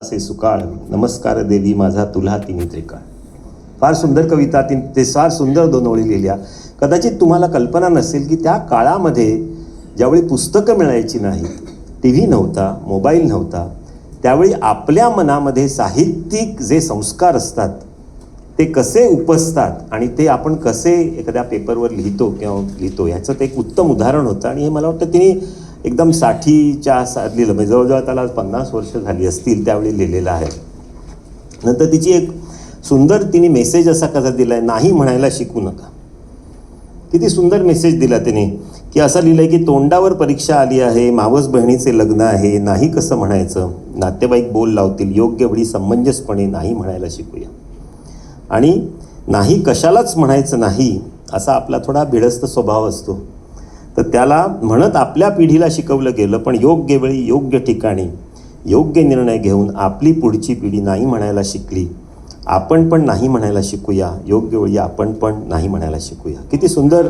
असे सुकाळ नमस्कार देवी माझा तुला तिन्ही त्रिकाळ. फार सुंदर कविता, ते फार सुंदर 2 ओळी लिहिल्या. कदाचित तुम्हाला कल्पना नसेल की त्या काळामध्ये ज्यावेळी पुस्तकं मिळायची नाहीत, टी व्ही नव्हता, मोबाईल नव्हता, त्यावेळी आपल्या मनामध्ये साहित्यिक जे संस्कार असतात ते कसे उपसतात आणि ते आपण कसे एखाद्या पेपरवर लिहितो ह्याचं ते एक उत्तम उदाहरण होतं. आणि हे मला वाटतं तिने एकदम 60च्या लिहिलं, म्हणजे जवळजवळ त्याला 50 वर्ष झाली असतील त्यावेळी लिहिलेलं आहे. नंतर तिची एक सुंदर तिने मेसेज असा कसा दिला आहे, नाही म्हणायला शिकू नका. किती सुंदर मेसेज दिला तिने, की असं लिहिलं आहे की तोंडावर परीक्षा आली आहे, मावस बहिणीचे लग्न आहे, नाही कसं म्हणायचं, नातेवाईक बोल लावतील, योग्य वेळी समंजसपणे नाही म्हणायला शिकूया. आणि नाही कशालाच म्हणायचं नाही असा आपला थोडा भिडस्त स्वभाव असतो, तर त्याला म्हणत आपल्या पिढीला शिकवलं गेलं. पण योग्य वेळी योग्य ठिकाणी योग्य निर्णय घेऊन आपली पुढची पिढी नाही म्हणायला शिकली. आपण पण नाही म्हणायला शिकूया, योग्य वेळी आपण पण नाही म्हणायला शिकूया. किती सुंदर